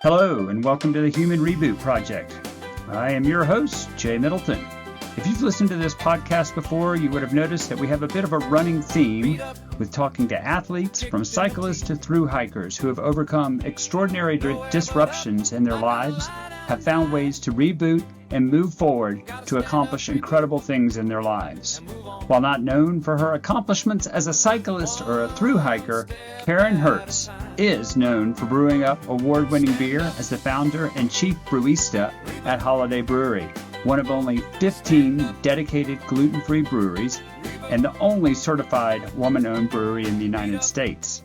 Hello, and welcome to the Human Reboot Project. I am your host, Jay Middleton. If you've listened to this podcast before, you would have noticed that we have a bit of a running theme with talking to athletes, from cyclists to thru hikers who have overcome extraordinary disruptions in their lives, have found ways to reboot and move forward to accomplish incredible things in their lives. While not known for her accomplishments as a cyclist or a thru hiker, Karen Hertz is known for brewing up award-winning beer as the founder and chief brewista at Holidaily Brewing, one of only 15 dedicated gluten-free breweries and the only certified woman-owned brewery in the United States.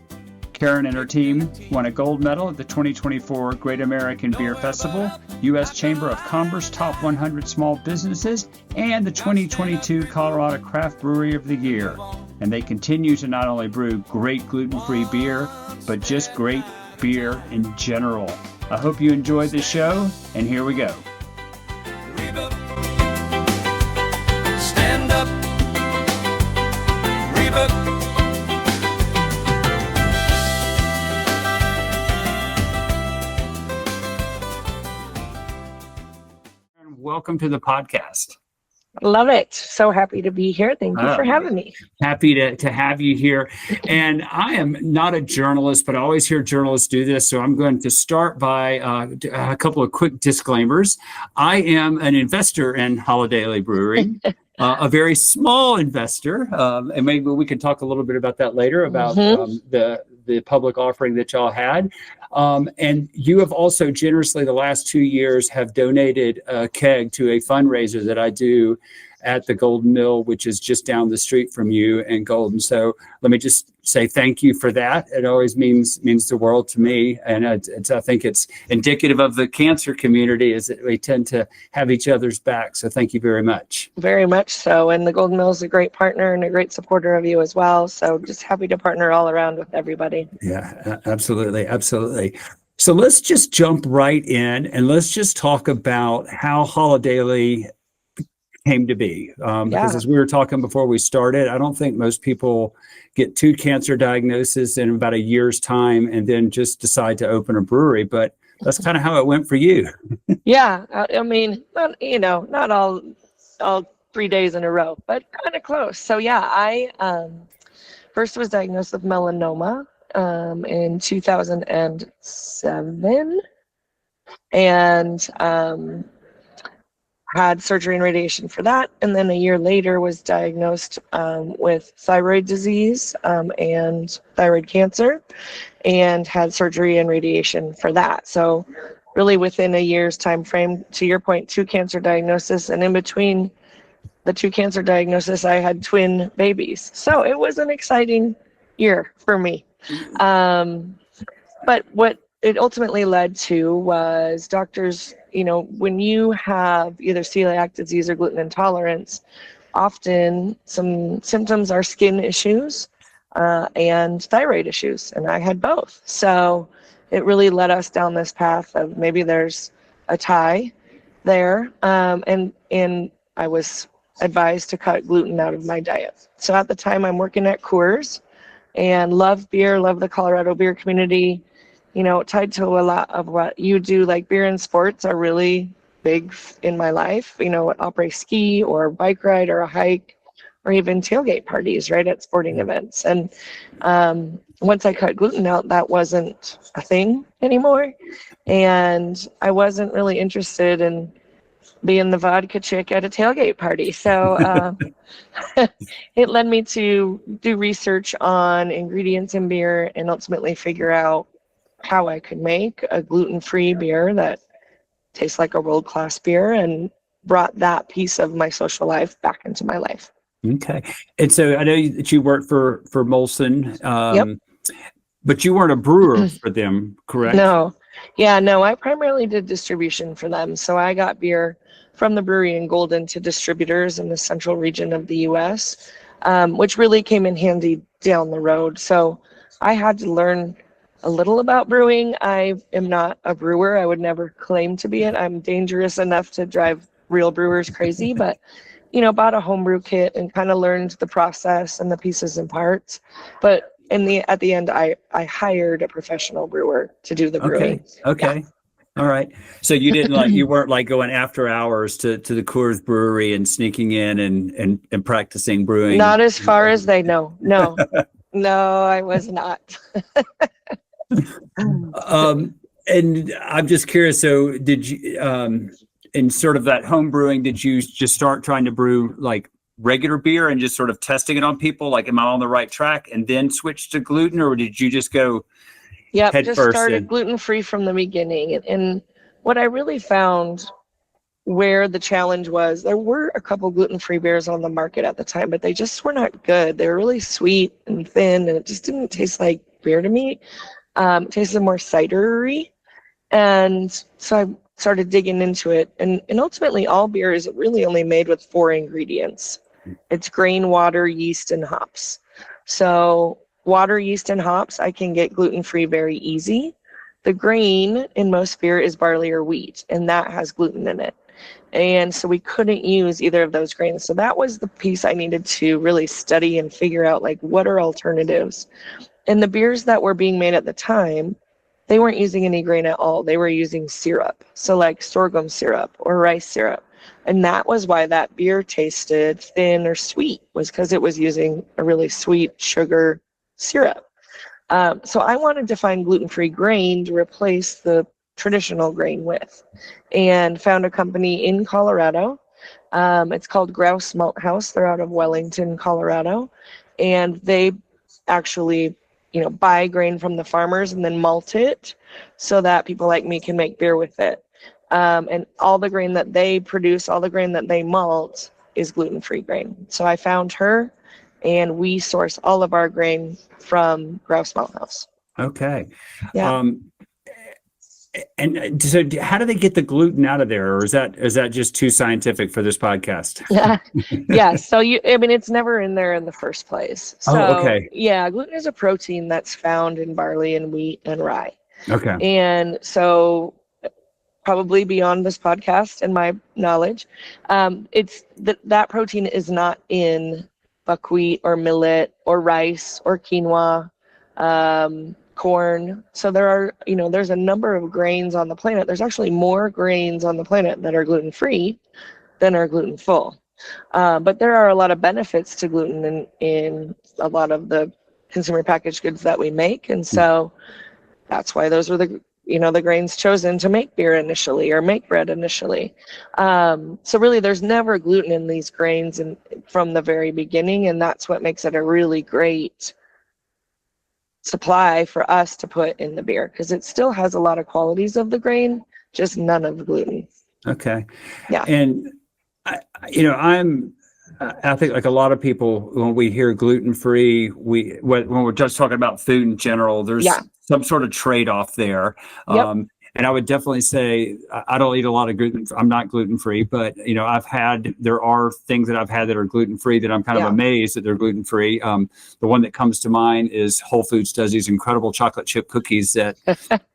Karen and her team won a gold medal at the 2024 Great American Beer Festival, U.S. Chamber of Commerce Top 100 Small Businesses, and the 2022 Colorado Craft Brewery of the Year. And they continue to not only brew great gluten-free beer, but just great beer in general. I hope you enjoyed the show, and here we go. Stand up, reboot. Welcome to the podcast. Love it. So happy to be here. Thank you for having me. Happy to have you here. And I am not a journalist, but I always hear journalists do this. So I'm going to start by a couple of quick disclaimers. I am an investor in Holidaily Brewing, a very small investor. And maybe we can talk a little bit about that later, about the public offering that y'all had. And you have also generously the last 2 years have donated a keg to a fundraiser that I do at the Golden Mill, which is just down the street from you in Golden. So let me just say thank you for that. It always means the world to me. And I think it's indicative of the cancer community, is that we tend to have each other's back. So thank you very much. Very much so. And the Golden Mill is a great partner and a great supporter of you as well. So just happy to partner all around with everybody. Yeah, absolutely. Absolutely. So let's just jump right in and let's just talk about how Holidaily came to be. Because as we were talking before we started, I don't think most people get 2 cancer diagnoses in about a year's time and then just decide to open a brewery. But that's kind of how it went for you. Yeah. I mean, not all 3 days in a row, but kind of close. So yeah, I first was diagnosed with melanoma in 2007 and had surgery and radiation for that. And then a year later was diagnosed with thyroid disease and thyroid cancer and had surgery and radiation for that. So really within a year's time frame, to your point, 2 cancer diagnoses. And in between the 2 cancer diagnoses, I had twin babies. So it was an exciting year for me. But what it ultimately led to was doctors, when you have either celiac disease or gluten intolerance, often some symptoms are skin issues and thyroid issues, and I had both. So it really led us down this path of maybe there's a tie there, and I was advised to cut gluten out of my diet. So at the time, I'm working at Coors and love beer, love the Colorado beer community. Tied to a lot of what you do, like beer and sports are really big in my life, après ski or bike ride or a hike or even tailgate parties, right, at sporting events. And once I cut gluten out, that wasn't a thing anymore. And I wasn't really interested in being the vodka chick at a tailgate party. So it led me to do research on ingredients in beer and ultimately figure out how I could make a gluten-free beer that tastes like a world-class beer, and brought that piece of my social life back into my life. Okay. And so I know that you worked for Molson, Yep. But you weren't a brewer for them, correct? No. Yeah, no, I primarily did distribution for them. So I got beer from the brewery in Golden to distributors in the central region of the U.S., which really came in handy down the road. So I had to learn a little about brewing. I am not a brewer. I would never claim to be it. I'm dangerous enough to drive real brewers crazy, but bought a homebrew kit and kind of learned the process and the pieces and parts. But at the end, I hired a professional brewer to do the brewing. Okay. All right. So you didn't you weren't like going after hours to the Coors brewery and sneaking in and practicing brewing. Not as far as they know. No, no, I was not. And I'm just curious. So did you, in sort of that home brewing, did you just start trying to brew like regular beer and just sort of testing it on people? Like, am I on the right track? And then switch to gluten, or did you just go Yep, head just first? started gluten-free from the beginning. And what I really found where the challenge was, there were a couple gluten-free beers on the market at the time, but they just were not good. They were really sweet and thin, and it just didn't taste like beer to me. It tasted more cidery. And so I started digging into it. And ultimately, all beer is really only made with 4 ingredients. It's grain, water, yeast, and hops. So water, yeast, and hops, I can get gluten-free very easy. The grain in most beer is barley or wheat, and that has gluten in it. And so we couldn't use either of those grains. So that was the piece I needed to really study and figure out, like, what are alternatives? And the beers that were being made at the time, they weren't using any grain at all. They were using syrup. So like sorghum syrup or rice syrup. And that was why that beer tasted thin or sweet, was because it was using a really sweet sugar syrup. So I wanted to find gluten-free grain to replace the traditional grain with, and found a company in Colorado. It's called Grouse Malt House. They're out of Wellington, Colorado. And they actually, buy grain from the farmers and then malt it so that people like me can make beer with it. And all the grain that they produce, all the grain that they malt is gluten-free grain. So I found her, and we source all of our grain from Grouse Malt House. Okay. Yeah. And so how do they get the gluten out of there? Or is that just too scientific for this podcast? Yeah. So it's never in there in the first place. So, okay. Yeah, gluten is a protein that's found in barley and wheat and rye. Okay. And so probably beyond this podcast and my knowledge, it's that protein is not in buckwheat or millet or rice or quinoa, corn. So there are, there's a number of grains on the planet. There's actually more grains on the planet that are gluten-free than are gluten-full. But there are a lot of benefits to gluten in a lot of the consumer packaged goods that we make. And so that's why those were the grains chosen to make beer initially or make bread initially. So really there's never gluten in these grains from the very beginning. And that's what makes it a really great supply for us to put in the beer, because it still has a lot of qualities of the grain, just none of the gluten. Okay. Yeah. And I think like a lot of people, when we hear gluten-free, when we're just talking about food in general, there's some sort of trade-off there. Yep. And I would definitely say I don't eat a lot of gluten. I'm not gluten-free, but there are things that I've had that are gluten-free that I'm kind of amazed that they're gluten-free. The one that comes to mind is Whole Foods does these incredible chocolate chip cookies that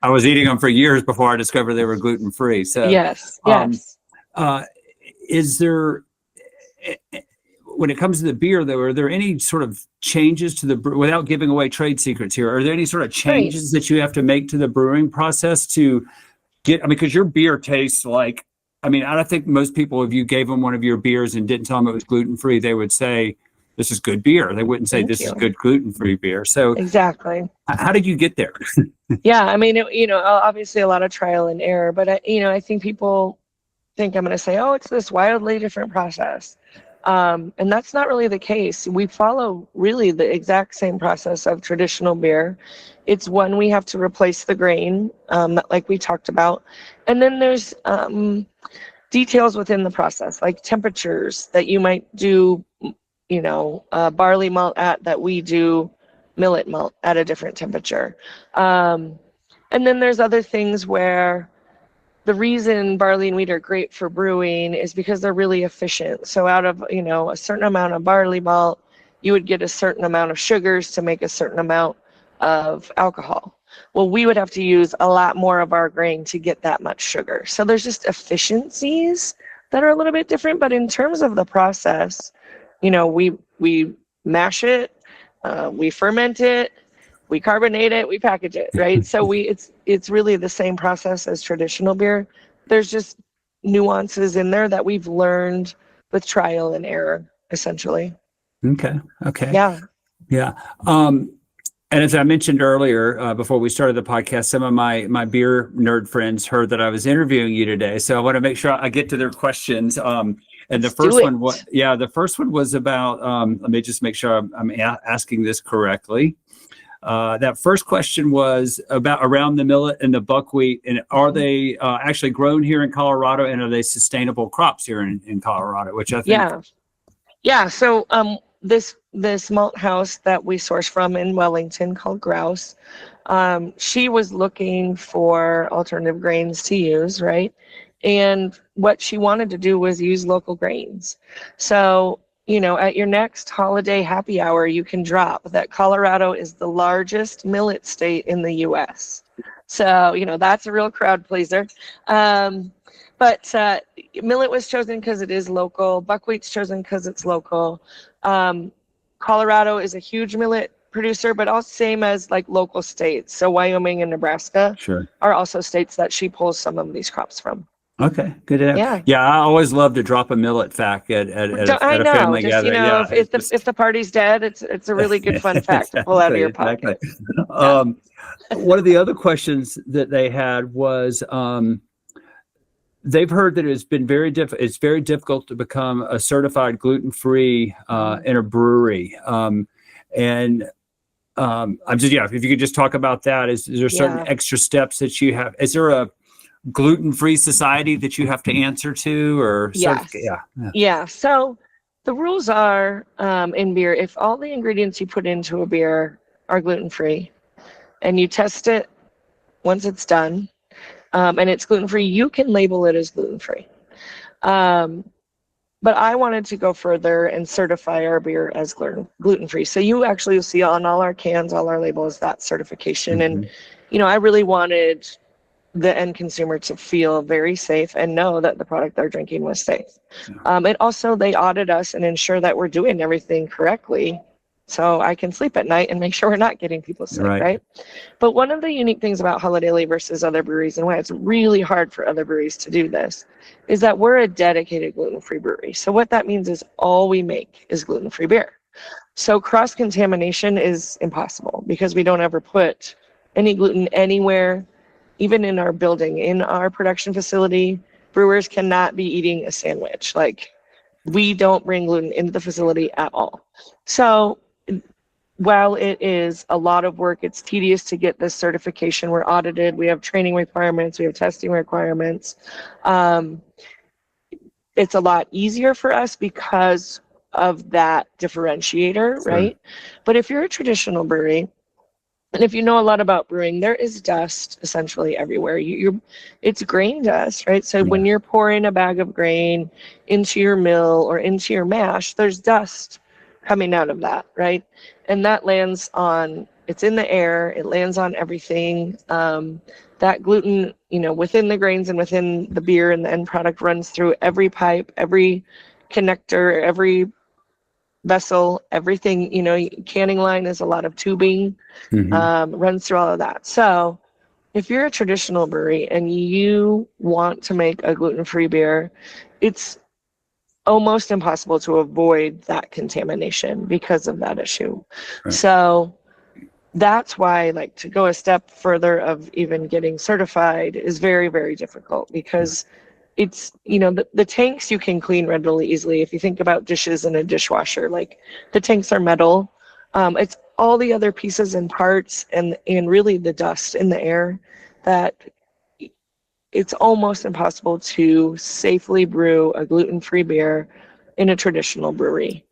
I was eating them for years before I discovered they were gluten-free. So yes. Is there, when it comes to the beer, though, are there any sort of changes to without giving away trade secrets here, are there any sort of changes that you have to make to the brewing process to get, because your beer tastes like, I don't think most people, if you gave them one of your beers and didn't tell them it was gluten-free, they would say, this is good beer. They wouldn't say this is good gluten-free beer. So exactly. How did you get there? Yeah. Obviously a lot of trial and error, but I think people think I'm going to say, oh, it's this wildly different process. And that's not really the case. We follow really the exact same process of traditional beer. It's one, we have to replace the grain, like we talked about. And then there's details within the process, like temperatures that you might do, barley malt at, that we do millet malt at a different temperature. And then there's other things where the reason barley and wheat are great for brewing is because they're really efficient. So out of, a certain amount of barley malt, you would get a certain amount of sugars to make a certain amount of alcohol. Well, we would have to use a lot more of our grain to get that much sugar. So there's just efficiencies that are a little bit different. But in terms of the process, we mash it, we ferment it, we carbonate it, we package it, right? So it's really the same process as traditional beer. There's just nuances in there that we've learned with trial and error, essentially. Okay. Yeah. Yeah. And as I mentioned earlier, before we started the podcast, some of my beer nerd friends heard that I was interviewing you today. So I want to make sure I get to their questions. And the first one was about, let me just make sure I'm asking this correctly. That first question was about around the millet and the buckwheat, and are they actually grown here in Colorado, and are they sustainable crops here in Colorado? Which I think, yeah. So this malt house that we source from in Wellington called Grouse, she was looking for alternative grains to use, right? And what she wanted to do was use local grains. So, at your next holiday happy hour, you can drop that Colorado is the largest millet state in the U.S. So, that's a real crowd pleaser. But millet was chosen because it is local. Buckwheat's chosen because it's local. Colorado is a huge millet producer, but also same as like local states. So Wyoming and Nebraska are also states that she pulls some of these crops from. Okay, good to know. Yeah, I always love to drop a millet fact at a family gathering. If the party's dead, it's a really good fun fact to pull out of your pocket. One of the other questions that they had was they've heard that it's very difficult to become a certified gluten-free in a brewery. If you could just talk about that. Is there certain extra steps that you have? Is there a gluten-free society that you have to answer to, or So the rules are in beer, if all the ingredients you put into a beer are gluten-free and you test it once it's done, and it's gluten-free, you can label it as gluten-free. But I wanted to go further and certify our beer as gluten-free. So you'll see on all our cans, all our labels, that certification. And I really wanted the end consumer to feel very safe and know that the product they're drinking was safe. And also they audit us and ensure that we're doing everything correctly, so I can sleep at night and make sure we're not getting people sick, right? But one of the unique things about Holidaily versus other breweries, and why it's really hard for other breweries to do this, is that we're a dedicated gluten-free brewery. So what that means is all we make is gluten-free beer. So cross-contamination is impossible because we don't ever put any gluten anywhere. Even in our building, in our production facility, brewers cannot be eating a sandwich. Like, we don't bring gluten into the facility at all. So while it is a lot of work, it's tedious to get this certification. We're audited, we have training requirements, we have testing requirements. It's a lot easier for us because of that differentiator, right? But if you're a traditional brewery, and if you know a lot about brewing, there is dust essentially everywhere. It's grain dust, right? So when you're pouring a bag of grain into your mill or into your mash, there's dust coming out of that, right? And that it's in the air, it lands on everything. That gluten, within the grains and within the beer and the end product runs through every pipe, every connector, every vessel, everything. Canning line is a lot of tubing, runs through all of that. So if you're a traditional brewery and you want to make a gluten-free beer, it's almost impossible to avoid that contamination because of that issue. So that's why, to go a step further of even getting certified is very, very difficult, because it's, the tanks you can clean readily easily. If you think about dishes in a dishwasher, the tanks are metal. It's all the other pieces and parts and really the dust in the air that it's almost impossible to safely brew a gluten-free beer in a traditional brewery.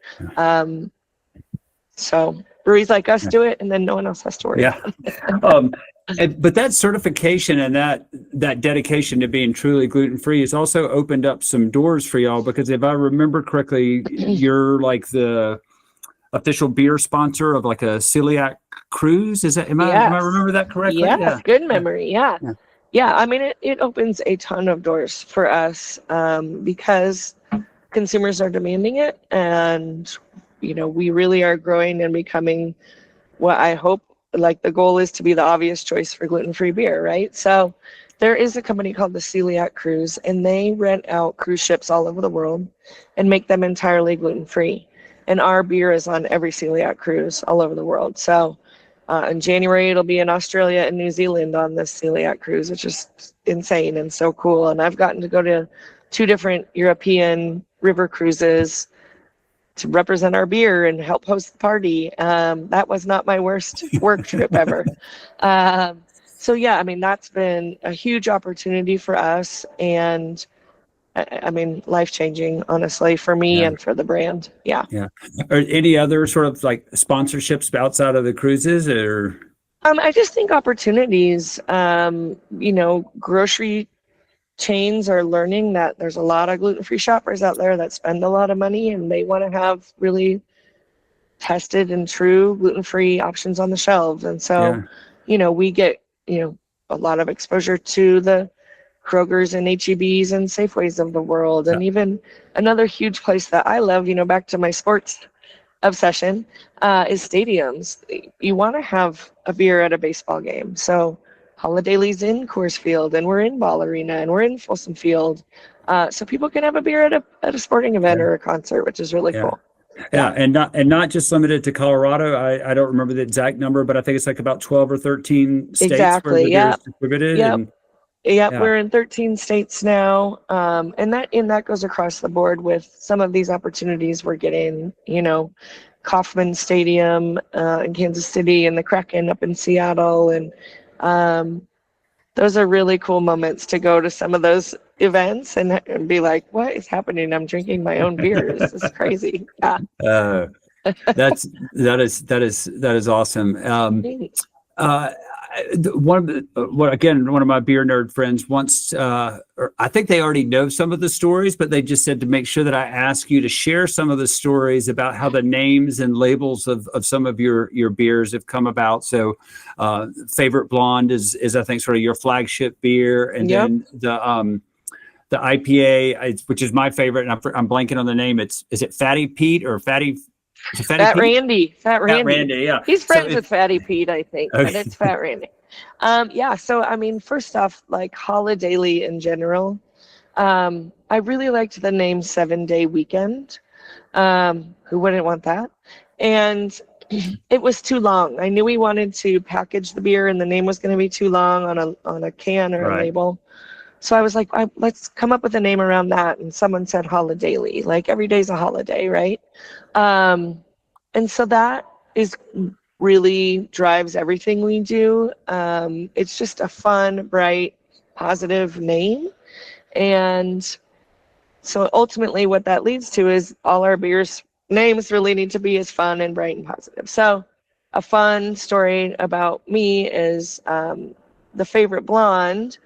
So breweries like us do it, and then no one else has to worry about it. But that certification and that dedication to being truly gluten-free has also opened up some doors for y'all, because if I remember correctly, you're like the official beer sponsor of like a celiac cruise. Am I remember that correctly? Yes, good memory. Yeah. I mean, it opens a ton of doors for us because consumers are demanding it, and we really are growing and becoming what I hope like the goal is to be the obvious choice for gluten-free beer, right? So there is a company called the Celiac Cruise, and they rent out cruise ships all over the world and make them entirely gluten-free. And our beer is on every celiac cruise all over the world. So in January, it'll be in Australia and New Zealand on this celiac cruise, which is insane and so cool. And I've gotten to go to 2 different European river cruises to represent our beer and help host the party. That was not my worst work trip ever. So yeah, I mean, that's been a huge opportunity for us, and I mean, life-changing, honestly, for me and for the brand. Yeah. Yeah. Are any other sort of like sponsorships outside of the cruises, or? I just think opportunities, grocery chains are learning that there's a lot of gluten-free shoppers out there that spend a lot of money, and they want to have really tested and true gluten-free options on the shelves. And so, we get, a lot of exposure to the Kroger's and H-E-B's and Safeways of the world. And even another huge place that I love, back to my sports obsession, is stadiums. You want to have a beer at a baseball game. So Holidaily's in Coors Field, and we're in Ball Arena, and we're in Folsom Field. So people can have a beer at a sporting event or a concert, which is really cool. Yeah, and not just limited to Colorado. I don't remember the exact number, but I think it's like about 12 or 13 states where the beer is distributed. We're in 13 states now, and that goes across the board with some of these opportunities we're getting. Kauffman Stadium in Kansas City, and the Kraken up in Seattle, and those are really cool moments to go to some of those events and be like, what is happening? I'm drinking my own beer. This is crazy. Yeah. That is awesome. One of my beer nerd friends wants, I think they already know some of the stories, but they just said to make sure that I ask you to share some of the stories about how the names and labels of some of your beers have come about. So Favorite Blonde is I think sort of your flagship beer, and then the IPA, which is my favorite, and I'm blanking on the name. Is it Fatty Pete or Fatty? Fat Randy. Fat Randy, yeah. He's friends with Fatty Pete, I think, but it's Fat Randy. So I mean, first off, like Holidaily in general, I really liked the name 7-Day Weekend. Who wouldn't want that? And it was too long. I knew we wanted to package the beer, and the name was going to be too long on a can or a label. So I was like, let's come up with a name around that. And someone said Holidaily, like every day's a holiday, right? And so that is really drives everything we do. It's just a fun, bright, positive name. And so ultimately what that leads to is all our beers names really need to be as fun and bright and positive. So a fun story about me is the Favorite Blonde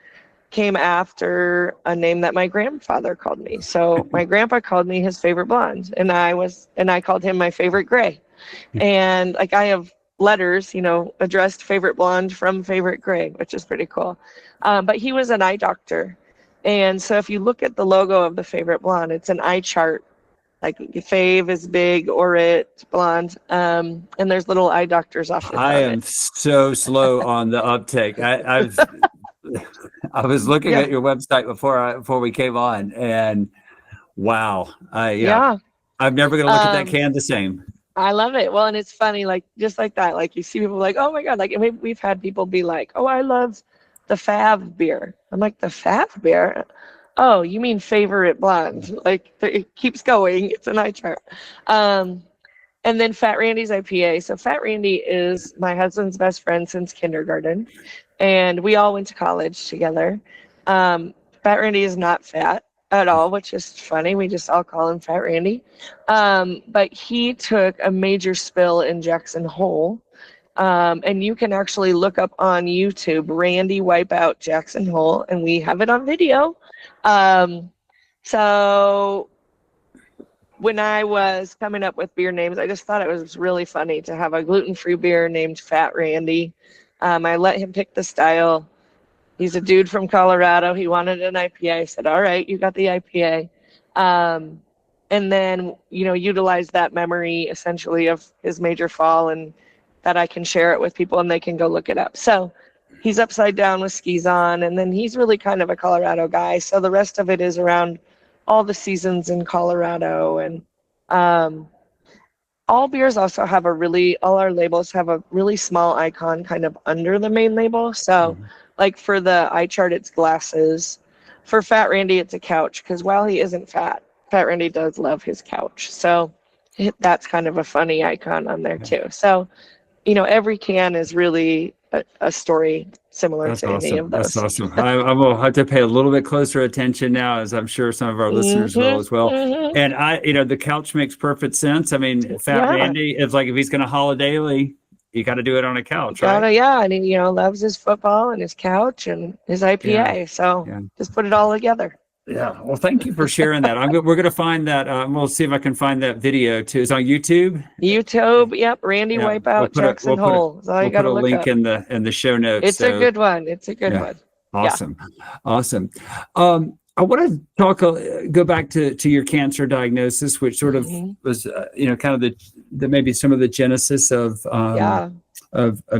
came after a name that my grandfather called me. So my grandpa called me his favorite blonde, and I called him my favorite gray. And like I have letters, addressed Favorite Blonde from Favorite Gray, which is pretty cool. But he was an eye doctor. And so if you look at the logo of the Favorite Blonde, it's an eye chart. Like fave is big, orit, blonde, and there's little eye doctors off the front. I am so slow on the uptake. I was looking at your website before we came on, and wow, I'm never going to look at that can the same. I love it. Well, and it's funny, like just like that, like you see people like, oh my god, like we've had people be like, oh, I love the Fav beer. I'm like, the Fav beer? Oh, you mean Favorite Blonde? Like it keeps going. It's an eye chart. And then Fat Randy's IPA. So Fat Randy is my husband's best friend since kindergarten, and we all went to college together. Fat Randy is not fat at all, which is funny. We just all call him Fat Randy. But he took a major spill in Jackson Hole. And you can actually look up on YouTube, Randy wipe out Jackson Hole, and we have it on video. So when I was coming up with beer names, I just thought it was really funny to have a gluten-free beer named Fat Randy. I let him pick the style. He's a dude from Colorado. He wanted an IPA. I said, all right, you got the IPA. And then, utilize that memory essentially of his major fall and that I can share it with people and they can go look it up. So he's upside down with skis on, and then he's really kind of a Colorado guy. So the rest of it is around all the seasons in Colorado. And all beers also have all our labels have a really small icon kind of under the main label. So like for the eye chart, it's glasses. For Fat Randy, it's a couch, because while he isn't fat, Fat Randy does love his couch. So that's kind of a funny icon on there too. So, every can is really a story similar That's to awesome. any of those. That's awesome. I will have to pay a little bit closer attention now, as I'm sure some of our listeners will as well. And the couch makes perfect sense. I mean, Fat Randy is like, if he's going to Holidaily, you got to do it on a couch, right? Yeah. And he, loves his football and his couch and his IPA. Yeah. So just put it all together. Yeah. Well, thank you for sharing that. We're going to find that. We'll see if I can find that video too. It's on YouTube. Yep. Randy Wipeout Jackson Hole. So we'll put a link in the show notes. It's a good one. It's a good one. Awesome. Awesome. I want to go back to your cancer diagnosis, which sort of was, kind of the maybe some of the genesis of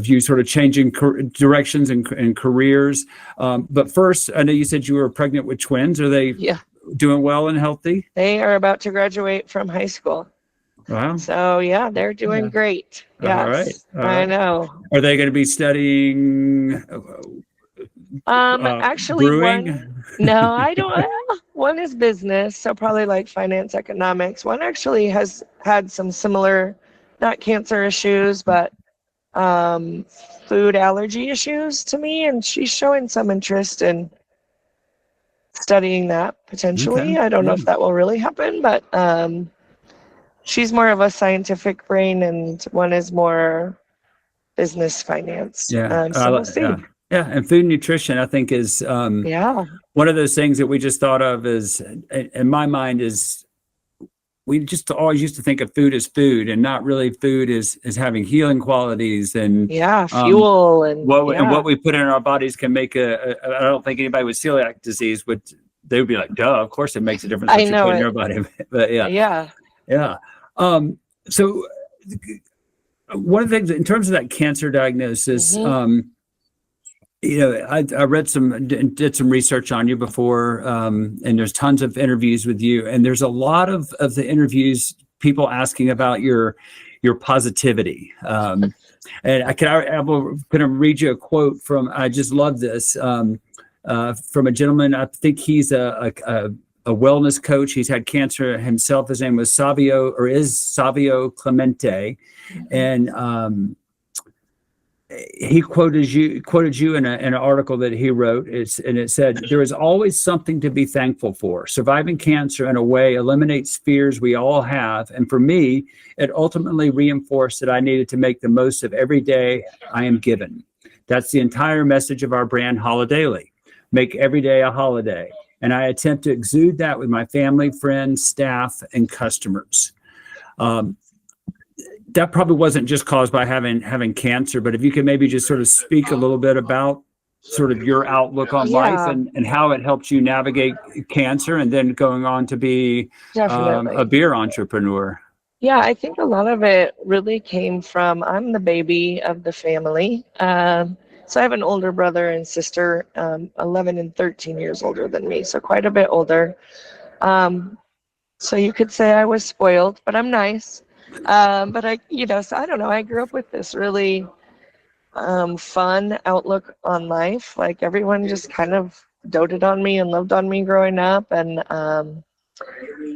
you sort of changing directions and careers. But first, I know you said you were pregnant with twins. Are they doing well and healthy? They are about to graduate from high school. Wow. So they're doing great. Yes, All right. I know. Are they going to be studying? Actually, brewing? No, I don't. One is business, so probably like finance, economics. One actually has had some similar, not cancer issues, but food allergy issues to me, and she's showing some interest in studying that potentially. Okay. I don't know if that will really happen, but she's more of a scientific brain, and one is more business finance. So we'll see. Yeah, and food and nutrition, I think, is one of those things that we just thought of as, in my mind, is we just always used to think of food as food, and not really food as having healing qualities and fuel and what we put in our bodies can make I don't think anybody with celiac disease they would be like, duh, of course it makes a difference what you put in your body. But so one of the things in terms of that cancer diagnosis, I did some research on you before, and there's tons of interviews with you, and there's a lot of the interviews, people asking about your positivity. And I'm going to read you a quote from, I just love this, from a gentleman. I think he's a wellness coach. He's had cancer himself. His name was Savio Clemente, and he quoted you in an article that he wrote. It said, "There is always something to be thankful for. Surviving cancer in a way eliminates fears we all have. And for me, it ultimately reinforced that I needed to make the most of every day I am given. That's the entire message of our brand, Holidaily. Make every day a holiday. And I attempt to exude that with my family, friends, staff, and customers." That probably wasn't just caused by having cancer, but if you could maybe just sort of speak a little bit about sort of your outlook on life and how it helped you navigate cancer and then going on to be a beer entrepreneur. Yeah, I think a lot of it really came from, I'm the baby of the family. So I have an older brother and sister, 11 and 13 years older than me, so quite a bit older. So you could say I was spoiled, but I'm nice. But so I don't know, I grew up with this really fun outlook on life. Like everyone just kind of doted on me and loved on me growing up. And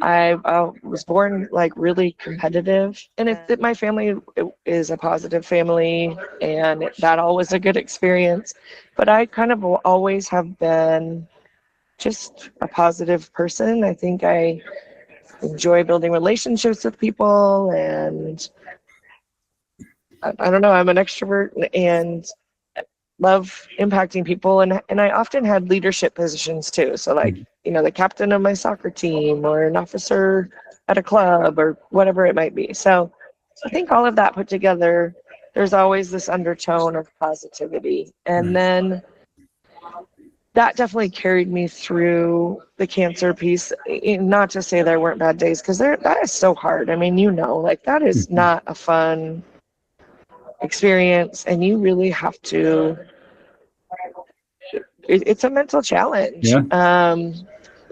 I was born like really competitive. And my family is a positive family, and that always a good experience. But I kind of always have been just a positive person. I think I enjoy building relationships with people, and I don't know, I'm an extrovert and love impacting people, and I often had leadership positions too. So like, the captain of my soccer team or an officer at a club or whatever it might be. So I think all of that put together, there's always this undertone of positivity. And then that definitely carried me through the cancer piece. Not to say there weren't bad days, because that is so hard. I mean, like that is not a fun experience, and you really have to, it's a mental challenge. Yeah.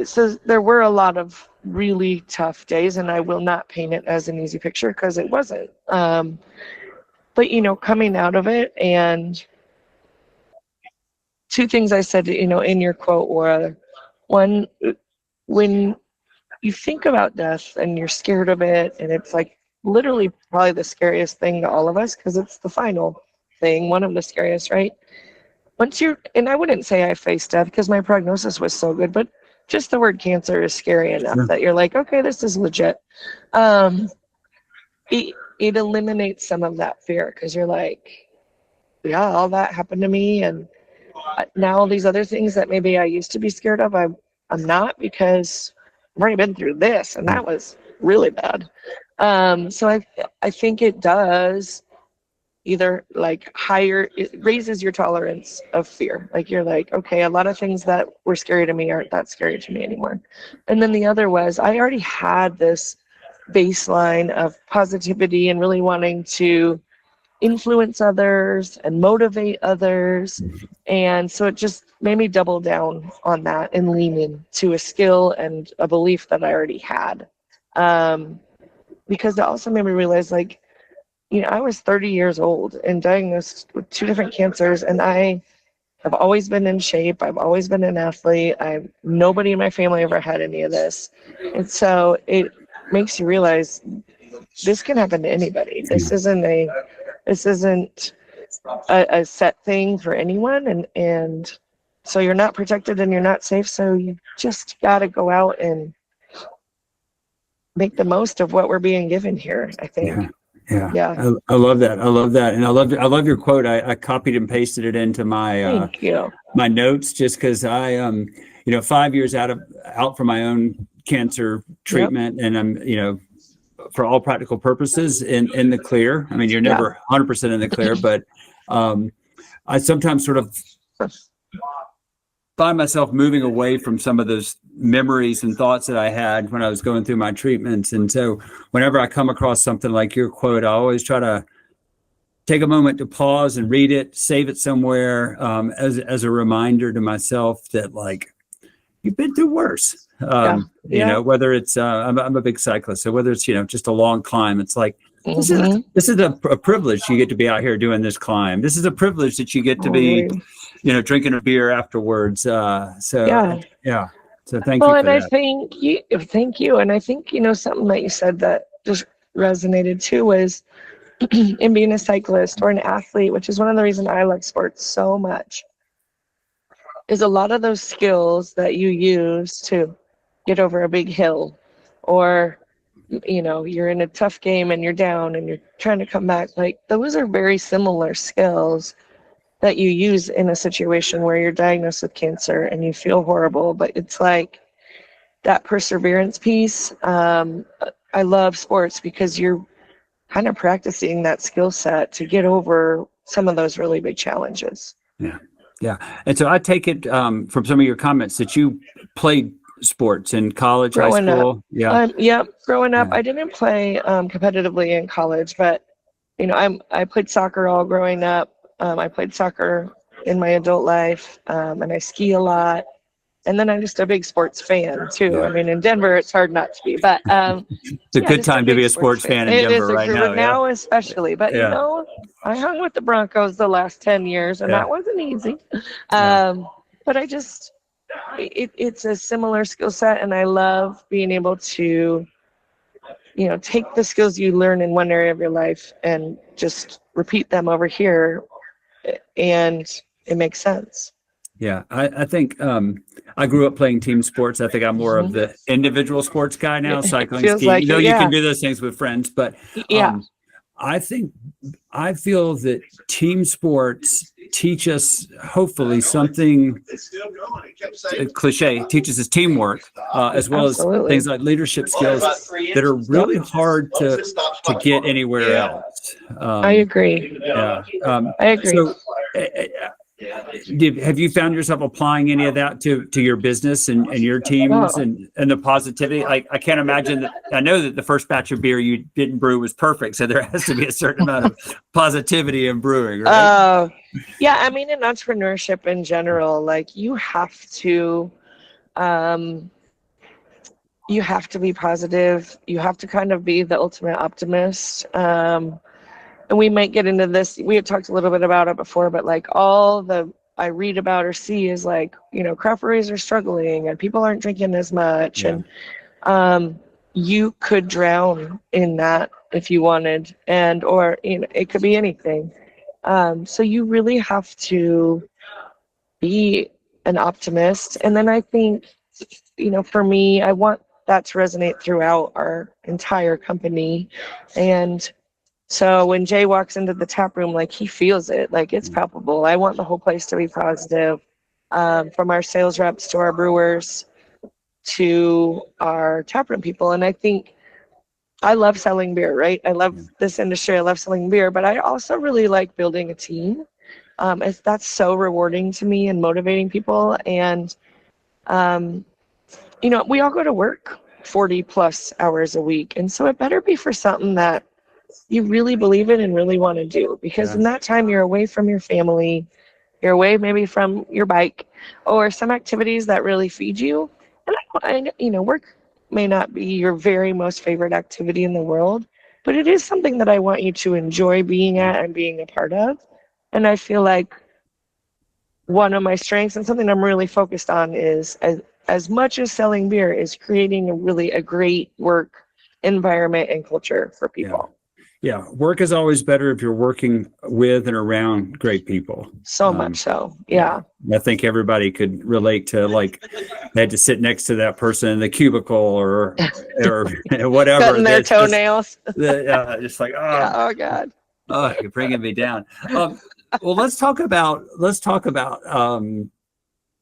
So there were a lot of really tough days, and I will not paint it as an easy picture because it wasn't. But, coming out of it, and two things I said, in your quote were, one, when you think about death and you're scared of it, and it's like literally probably the scariest thing to all of us because it's the final thing, one of the scariest, right? And I wouldn't say I faced death because my prognosis was so good, but just the word cancer is scary enough that you're like, okay, this is legit. It eliminates some of that fear because you're like, yeah, all that happened to me, and now all these other things that maybe I used to be scared of, I'm not, because I've already been through this, and that was really bad. So I think it does either it raises your tolerance of fear. Like you're like, okay, a lot of things that were scary to me aren't that scary to me anymore. And then the other was, I already had this baseline of positivity and really wanting to influence others and motivate others. And so it just made me double down on that and lean into a skill and a belief that I already had. Because it also made me realize, I was 30 years old and diagnosed with 2 different cancers, and I have always been in shape. I've always been an athlete. Nobody in my family ever had any of this. And so it makes you realize this can happen to anybody. This isn't a set thing for anyone. And so you're not protected and you're not safe. So you just got to go out and make the most of what we're being given here, I think. Yeah. I love that. And I love your quote. I copied and pasted it into my my notes, just because I 5 years out from my own cancer treatment, and I'm for all practical purposes in the clear. I mean, you're never 100% in the clear, but I sometimes sort of find myself moving away from some of those memories and thoughts that I had when I was going through my treatments. And so whenever I come across something like your quote, I always try to take a moment to pause and read it, save it somewhere, as a reminder to myself that, you've been through worse. Whether it's, I'm a big cyclist, so whether it's, just a long climb, it's like, this is a privilege you get to be out here doing this climb. This is a privilege that you get to be, drinking a beer afterwards. So thank you for that. Thank you. And I think, something that you said that just resonated too was in being a cyclist or an athlete, which is one of the reasons I love sports so much, is a lot of those skills that you use to get over a big hill, or you're in a tough game and you're down and you're trying to come back. Those are very similar skills that you use in a situation where you're diagnosed with cancer and you feel horrible. But it's like that perseverance piece. I love sports because you're kind of practicing that skill set to get over some of those really big challenges. Yeah. And so I take it from some of your comments that you played sports in college, high school. Growing up, I didn't play competitively in college, but I played soccer all growing up. I played soccer in my adult life, and I ski a lot. And then I'm just a big sports fan too. I mean, in Denver, it's hard not to be, but it's a good time to be a sports fan in Denver right now. Now especially, but I hung with the Broncos the last 10 years, and that wasn't easy. But I just, it's a similar skill set, and I love being able to, take the skills you learn in one area of your life and just repeat them over here, and it makes sense. Yeah, I think I grew up playing team sports. I think I'm more of the individual sports guy now, cycling, skiing. You can do those things with friends, but I feel that team sports teach us, hopefully, something cliche, teaches us teamwork, as well as things like leadership skills that are really hard to get anywhere else. I agree. I agree. So, Have you found yourself applying any of that to your business and your teams Oh, and the positivity? I can't imagine that. I know that the first batch of beer you didn't brew was perfect, so there has to be a certain amount of positivity in brewing, right? yeah. I mean, in entrepreneurship in general, like um, you have to be positive. You have to kind of be the ultimate optimist. And we might get into this. We had talked a little bit about it before, but like all the I read about or see is like, craft breweries are struggling and people aren't drinking as much. Yeah. And you could drown in that if you wanted, or it could be anything. So you really have to be an optimist. And then I think, for me, I want that to resonate throughout our entire company. And so when Jay walks into the tap room, like he feels it, like it's palpable. I want the whole place to be positive, from our sales reps to our brewers to our taproom people. And I think I love selling beer, right? I love this industry. I love selling beer, but I also really like building a team. That's so rewarding to me and motivating people. And, we all go to work 40 plus hours a week. And so it better be for something that you really believe in and really want to do, because in that time you're away from your family, you're away maybe from your bike or some activities that really feed you. And work may not be your very most favorite activity in the world, but it is something that I want you to enjoy being at and being a part of. And I feel like one of my strengths and something I'm really focused on is as much as selling beer is creating a great work environment and culture for people. Yeah, work is always better if you're working with and around great people. So much so, yeah. I think everybody could relate to, like, they had to sit next to that person in the cubicle or whatever. Cutting their toenails. Just like, oh God. Oh, you're bringing me down. Well, let's talk about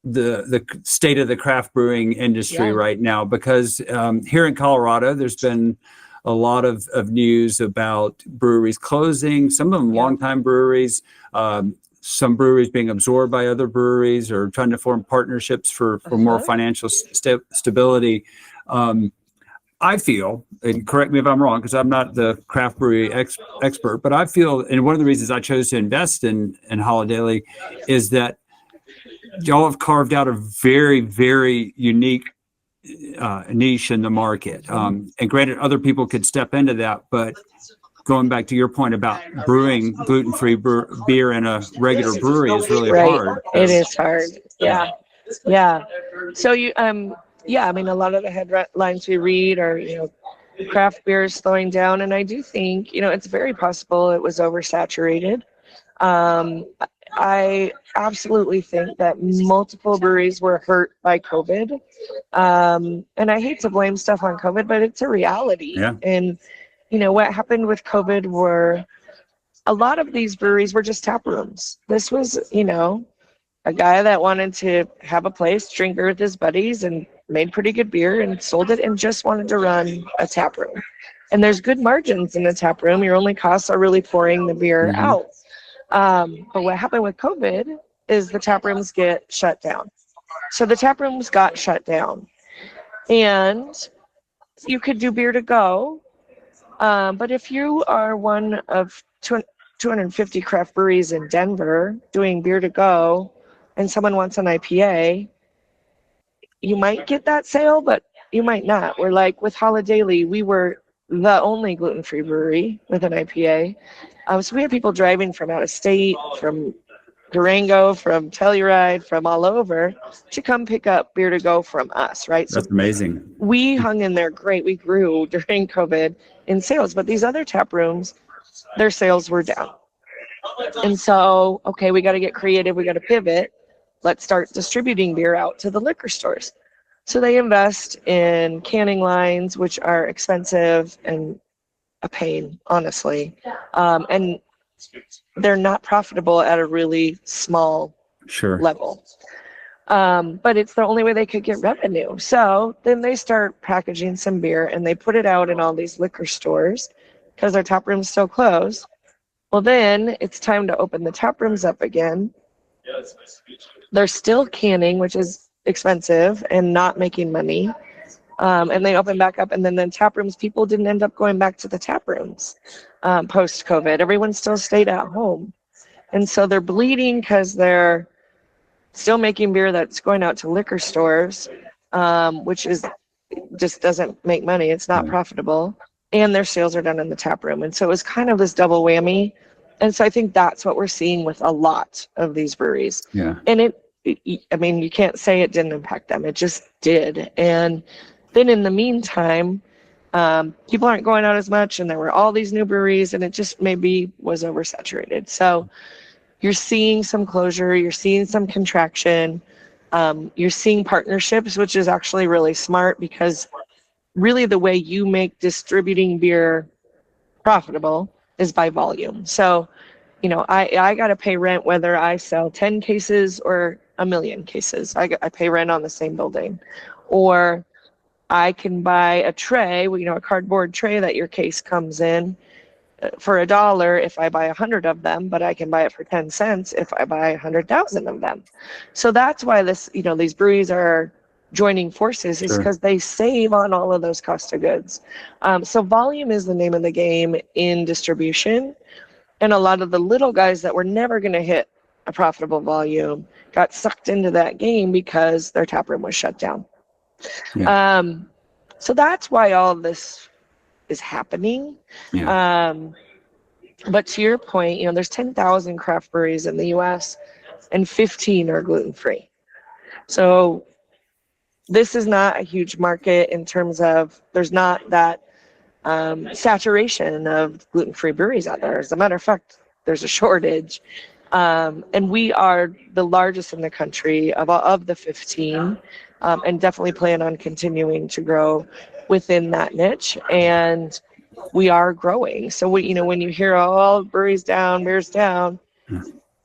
the state of the craft brewing industry right now, because here in Colorado, there's been a lot of news about breweries closing, some of them longtime breweries, some breweries being absorbed by other breweries or trying to form partnerships for more financial stability. I feel, and correct me if I'm wrong, because I'm not the craft brewery expert, but I feel, and one of the reasons I chose to invest in Holidaily is that y'all have carved out a very, very unique niche in the market. And granted, other people could step into that, but going back to your point about brewing gluten-free beer in a regular brewery is really hard. It is hard. Yeah. So I mean, a lot of the headlines we read are, craft beer is slowing down. And I do think, it's very possible it was oversaturated. I absolutely think that multiple breweries were hurt by COVID. And I hate to blame stuff on COVID, but it's a reality. Yeah. And, what happened with COVID were a lot of these breweries were just tap rooms. This was, a guy that wanted to have a place, drink beer with his buddies, and made pretty good beer and sold it and just wanted to run a tap room. And there's good margins in the tap room. Your only costs are really pouring the beer out. But what happened with COVID is the tap rooms get shut down. So the tap rooms got shut down. And you could do beer to go. But if you are one of 250 craft breweries in Denver doing beer to go, and someone wants an IPA, you might get that sale, but you might not. We're like with Holidaily, we were the only gluten-free brewery with an IPA. So we had people driving from out of state, from Durango, from Telluride, from all over to come pick up beer to go from us, right? That's amazing. We hung in there great. We grew during COVID in sales, but these other tap rooms, their sales were down. And so, okay, we got to get creative. We got to pivot. Let's start distributing beer out to the liquor stores. So they invest in canning lines, which are expensive and a pain, honestly. And they're not profitable at a really small level. But it's the only way they could get revenue. So then they start packaging some beer and they put it out in all these liquor stores because their tap room's still closed. Well, then it's time to open the tap rooms up again. They're still canning, which is expensive and not making money. And they opened back up, and then the tap rooms, people didn't end up going back to the tap rooms post-COVID. Everyone still stayed at home. And so they're bleeding because they're still making beer that's going out to liquor stores, which is just doesn't make money. It's not profitable. And their sales are done in the tap room. And so it was kind of this double whammy. And so I think that's what we're seeing with a lot of these breweries. Yeah. And I mean, you can't say it didn't impact them. It just did. And then in the meantime, people aren't going out as much, and there were all these new breweries, and it just maybe was oversaturated. So you're seeing some closure, you're seeing some contraction, you're seeing partnerships, which is actually really smart, because really the way you make distributing beer profitable is by volume. So, you know, I got to pay rent whether I sell 10 cases or a million cases. I pay rent on the same building. Or I can buy a tray, you know, a cardboard tray that your case comes in for $1 if I buy 100 of them, but I can buy it for 10 cents if I buy 100,000 of them. So that's why these breweries are joining forces, is because they save on all of those cost of goods. So volume is the name of the game in distribution. And a lot of the little guys that were never going to hit a profitable volume got sucked into that game because their tap room was shut down. Yeah. So that's why all of this is happening. Yeah. But to your point, you know, there's 10,000 craft breweries in the US and 15 are gluten-free. So this is not a huge market in terms of, there's not that saturation of gluten-free breweries out there. As a matter of fact, there's a shortage. And we are the largest in the country of the 15, and definitely plan on continuing to grow within that niche. And we are growing. So when you hear all breweries down, beers down,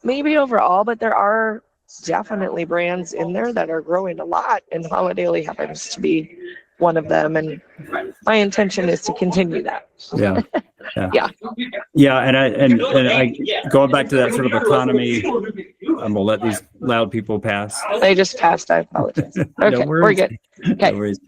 maybe overall, but there are definitely brands in there that are growing a lot, and Holidaily happens to be one of them. And my intention is to continue that. Yeah. Yeah. And I going back to that sort of economy, I'm gonna let these loud people pass. They just passed. I apologize. Okay, No we're good. Okay. No worries.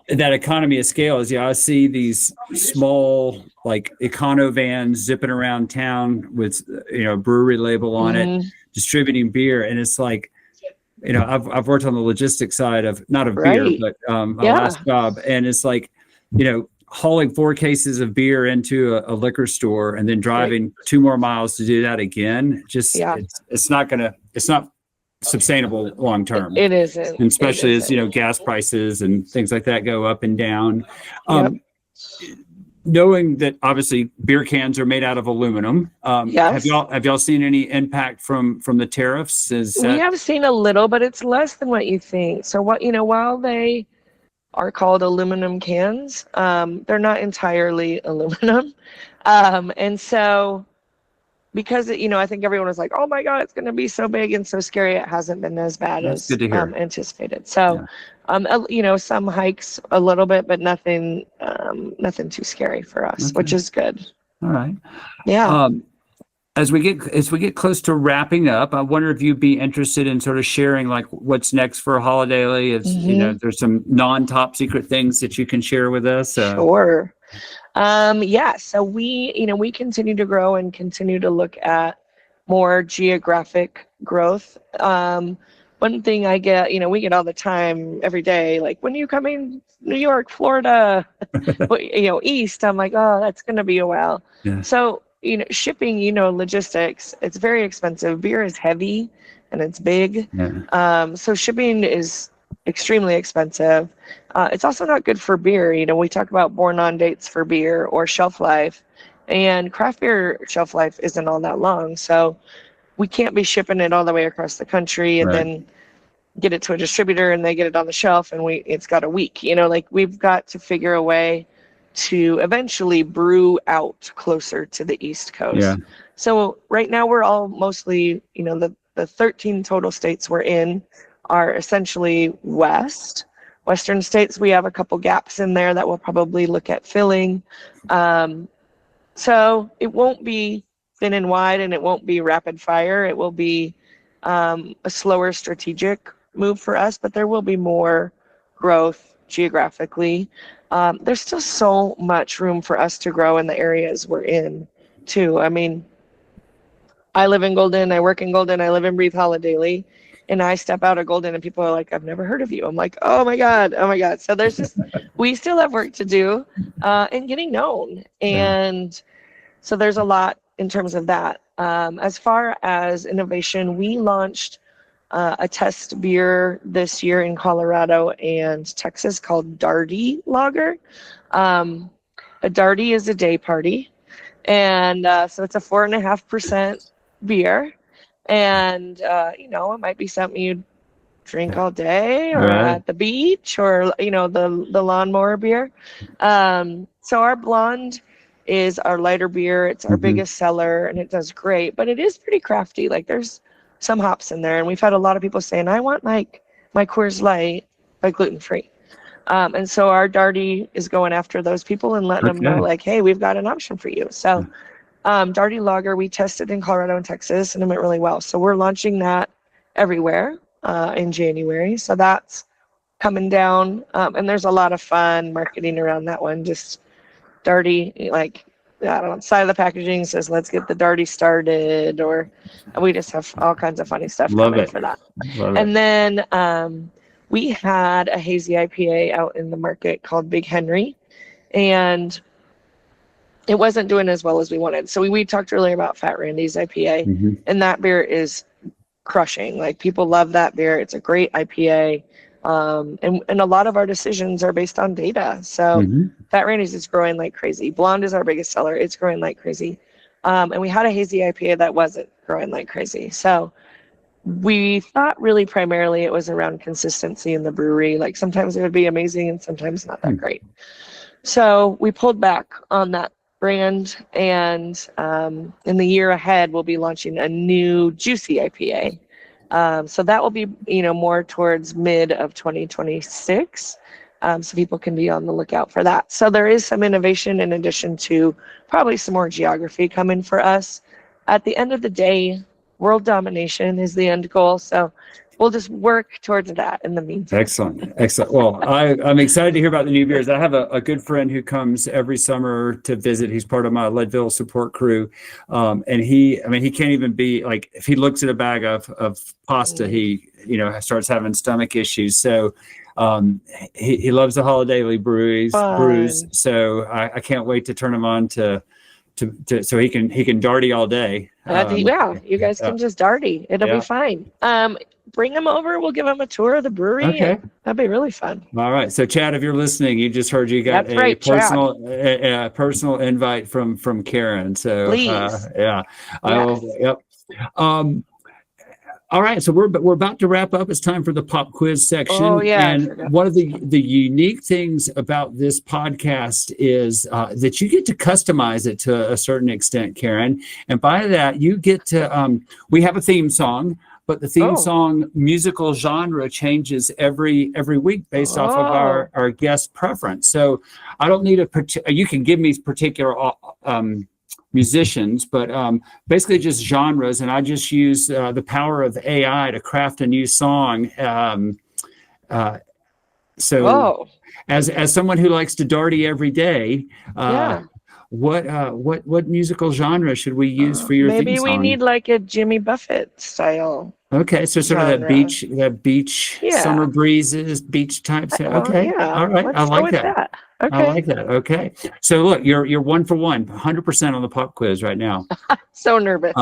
That economy of scale is, I see these small like econo vans zipping around town with a brewery label on it, distributing beer, and it's like, I've worked on the logistics side of not of beer, but my last job, and it's like, hauling 4 cases of beer into a liquor store and then driving 2 more miles to do that again. Just it's not sustainable long term. It isn't, and especially as gas prices and things like that go up and down. Knowing that obviously beer cans are made out of aluminum, have y'all seen any impact from the tariffs? We have seen a little, but it's less than what you think. So while they are called aluminum cans, they're not entirely aluminum, and so because I think everyone was like, oh my God, it's going to be so big and so scary. It hasn't been as bad as anticipated. So, some hikes a little bit, but nothing too scary for us, which is good. All right. Yeah. As we get close to wrapping up, I wonder if you'd be interested in sort of sharing like what's next for Holidaily. There's some non-top secret things that you can share with us. Sure. So we continue to grow and continue to look at more geographic growth. One thing I get, we get all the time every day, like, when are you coming? New York, Florida, east. I'm like, oh, that's going to be a while. Yeah. So, shipping, logistics, it's very expensive. Beer is heavy and it's big. Yeah. So shipping is extremely expensive. It's also not good for beer. We talk about born on dates for beer or shelf life, and craft beer shelf life isn't all that long. So we can't be shipping it all the way across the country and then get it to a distributor and they get it on the shelf and it's got a week. We've got to figure a way to eventually brew out closer to the East Coast. Yeah. So right now we're all mostly, the 13 total states we're in are essentially Western states. We have a couple gaps in there that we'll probably look at filling. So it won't be thin and wide, and it won't be rapid fire. It will be a slower strategic move for us, but there will be more growth geographically. There's still so much room for us to grow in the areas we're in, too. I mean, I live in Golden, I work in Golden, I live and breathe Holidaily, and I step out of Golden and people are like, I've never heard of you. I'm like, oh my God, oh my God. So there's just, we still have work to do in getting known. And so there's a lot in terms of that. As far as innovation, we launched a test beer this year in Colorado and Texas called Darty Lager. A Darty is a day party. And so it's a 4.5% beer. And, it might be something you'd drink all day or at the beach or, the lawnmower beer. So our blonde is our lighter beer. It's our biggest seller and it does great, but it is pretty crafty. Like there's some hops in there. And we've had a lot of people saying, I want my Coors Light, but gluten-free. And so our Darty is going after those people and letting them know like, hey, we've got an option for you. So Darty Lager, we tested in Colorado and Texas and it went really well. So we're launching that everywhere in January. So that's coming down. And there's a lot of fun marketing around that one. Just Darty, like, I don't know, side of the packaging says, let's get the Darty started, or we just have all kinds of funny stuff coming for that. And then we had a hazy IPA out in the market called Big Henry, and it wasn't doing as well as we wanted. So we talked earlier about Fat Randy's IPA, and that beer is crushing. Like people love that beer. It's a great IPA. And a lot of our decisions are based on data. So Fat Randy's is growing like crazy. Blonde is our biggest seller. It's growing like crazy. And we had a hazy IPA that wasn't growing like crazy. So we thought really primarily it was around consistency in the brewery. Like sometimes it would be amazing and sometimes not that great. So we pulled back on that brand, and in the year ahead, we'll be launching a new juicy IPA. So that will be, more towards mid of 2026. So people can be on the lookout for that. So there is some innovation in addition to probably some more geography coming for us. At the end of the day, world domination is the end goal. So we'll just work towards that in the meantime. Excellent. Well, I'm excited to hear about the new beers. I have a good friend who comes every summer to visit. He's part of my Leadville support crew. And he can't even be like, if he looks at a bag of pasta, he, starts having stomach issues. So he loves the Holidaily brews. So I can't wait to turn him on to so he can Darty all day. You guys can just Darty. It'll be fine. Bring them over. We'll give them a tour of the brewery. Okay. That'd be really fun. All right. So Chad, if you're listening, you just heard you got personal invite from Karen. So please. All right, so we're about to wrap up. It's time for the pop quiz section. Oh, yeah. And one of the unique things about this podcast is that you get to customize it to a certain extent, Karen. And by that, you get to, we have a theme song, but the theme song musical genre changes every week based off of our guest preference. So I don't need you can give me particular musicians, but basically just genres, and I just use the power of AI to craft a new song. So as someone who likes to Darty every day, what musical genre should we use for your theme song? Maybe we need like a Jimmy Buffett style. Okay, so sort genre. Of that beach summer breezes, beach type. Okay, all right, I like that. Okay. I like that. Okay. So look, you're 1 for 1, 100% on the pop quiz right now. So nervous.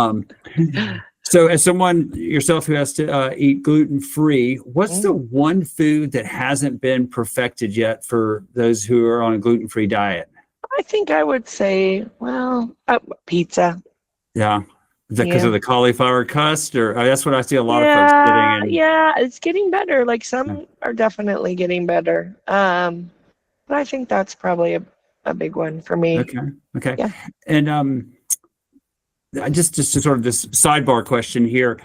So as someone yourself who has to eat gluten-free, what's the one food that hasn't been perfected yet for those who are on a gluten-free diet? I think I would say, pizza. Yeah. Is that because of the cauliflower crust, or that's what I see a lot of folks getting in? Yeah, it's getting better. Like some are definitely getting better. But I think that's probably a big one for me. Okay. Yeah. And just to sort of this sidebar question here.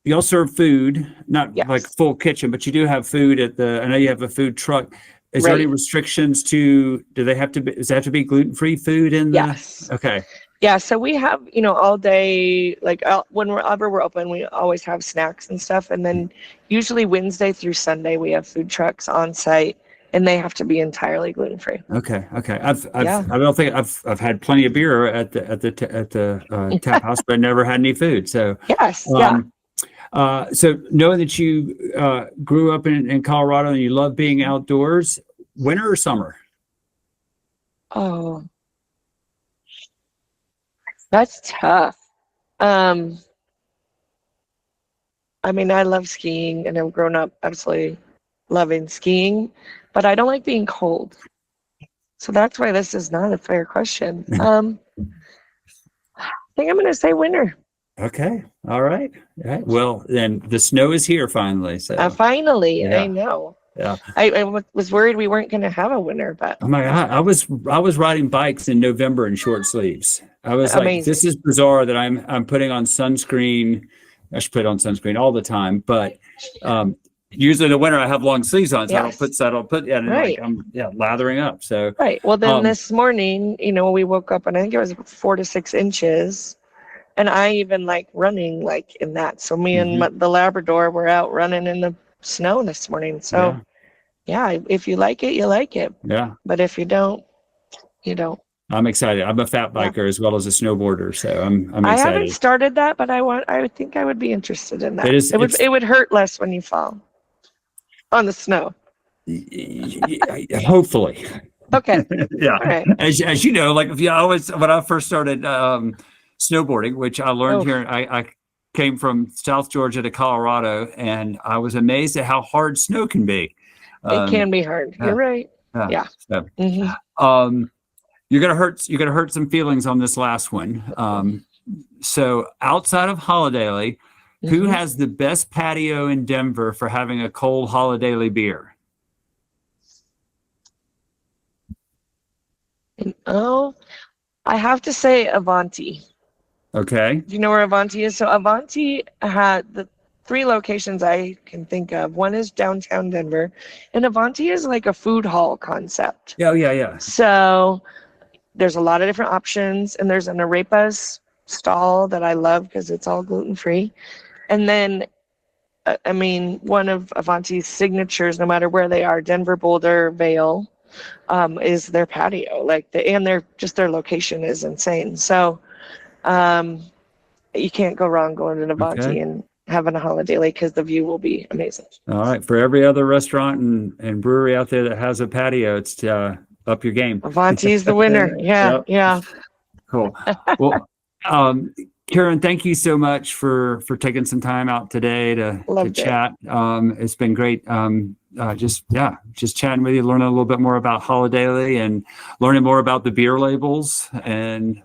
Y'all serve food, not like full kitchen, but you do have food I know you have a food truck. Is there any restrictions does it have to be gluten-free food in the? Yes. Okay. Yeah, so we have, all day, like whenever we're open, we always have snacks and stuff. And then usually Wednesday through Sunday, we have food trucks on site, and they have to be entirely gluten-free. Okay. Yeah. I don't think I've had plenty of beer at the tap house, but I never had any food. So Yes. Yeah. So knowing that you grew up in Colorado and you love being outdoors, winter or summer? Oh, that's tough. Um, I mean, I love skiing and I've grown up absolutely loving skiing, but I don't like being cold. So that's why this is not a fair question. I think I'm going to say winter. Okay. All right. All right. Well, then the snow is here finally. So Finally, yeah. I know. Yeah. I was worried we weren't going to have a winter, but Oh my God, I was riding bikes in November in short sleeves. I was like, Amazing. this is bizarre that I'm putting on sunscreen. I should put on sunscreen all the time, but usually in the winter I have long sleeves on, so Yes. I don't put and Right. like I'm lathering up. So right. Well, then this morning, we woke up and I think it was 4 to 6 inches. And I even like running like in that. So me and the Labrador were out running in the snow this morning. So yeah, if you like it, you like it. yeah, But if you don't, you don't. I'm excited. I'm a fat biker as well as a snowboarder, so I'm I excited. haven't started that, but I would think I would be interested in that. It would hurt less when you fall on the snow. Hopefully. Okay. Yeah. All right. As you know, like when I first started snowboarding, which I learned here, I came from South Georgia to Colorado, and I was amazed at how hard snow can be. It can be hard. You're right. Yeah. So, Mm-hmm. you're gonna hurt some feelings on this last one. So outside of Holidaily, who has the best patio in Denver for having a cold Holidaily beer? I have to say Avanti. Okay. Do you know where Avanti is? So Avanti had the 3 locations I can think of. One is downtown Denver, and Avanti is like a food hall concept. Yeah. So there's a lot of different options, and there's an arepas stall that I love because it's all gluten-free. And then, I mean, one of Avanti's signatures, no matter where they are, Denver, Boulder, Vail, is their patio. And their location is insane. So you can't go wrong going to Avanti and having a Holidaily because the view will be amazing. All right. For every other restaurant and brewery out there that has a patio, it's up your game. Avanti's the winner. Yeah. Yeah. Cool. Well, Karen, thank you so much for taking some time out today to chat. It's been great. Just chatting with you, learning a little bit more about Holidaily and learning more about the beer labels. And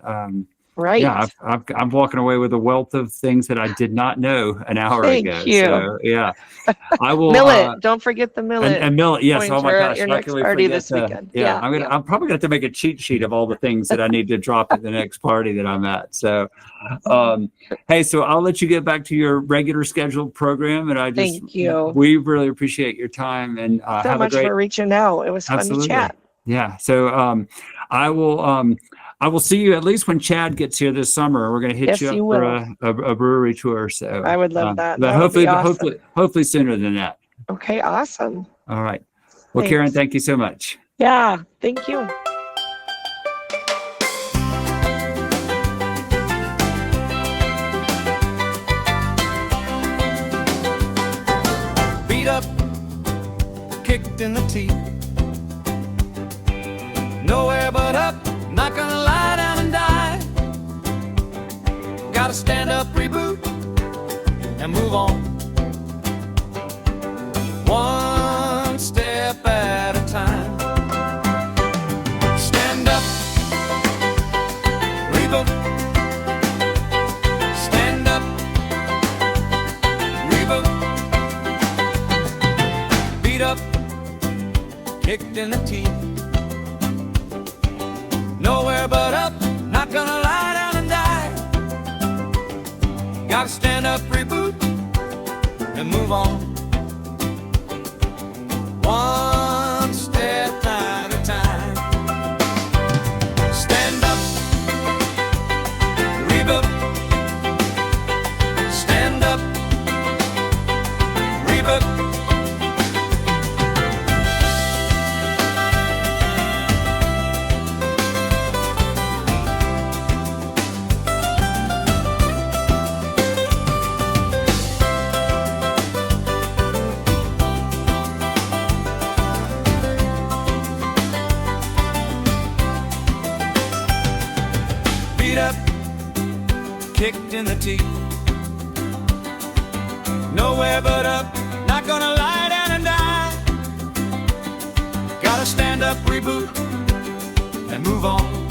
right. Yeah, I'm walking away with a wealth of things that I did not know an hour ago. Thank you. So, yeah, I will. Millet. Don't forget the millet. And millet. Yes. Oh my gosh. Your next party this weekend. Yeah. I'm probably gonna have to make a cheat sheet of all the things that I need to drop at the next party that I'm at. So, hey, so I'll let you get back to your regular scheduled program, and thank you. We really appreciate your time and so much for reaching out. It was fun to chat. Yeah. So I will see you at least when Chad gets here this summer. We're going to hit you up for a brewery tour. So I would love that. But hopefully sooner than that. Okay, awesome. All right. Well, thanks. Karen, thank you so much. Yeah, thank you. Beat up, kicked in the teeth. Nowhere but up. Not gonna lie down and die. Gotta stand up, reboot, and move on. One step at a time. Stand up, reboot. Stand up, reboot. Beat up, kicked in the teeth. Nowhere but up, not gonna lie down and die. Gotta stand up, reboot, and move on. One step at a time. Stand up, book. Beat up, kicked in the teeth. Nowhere but up, not gonna lie down and die. Gotta stand up, reboot, and move on.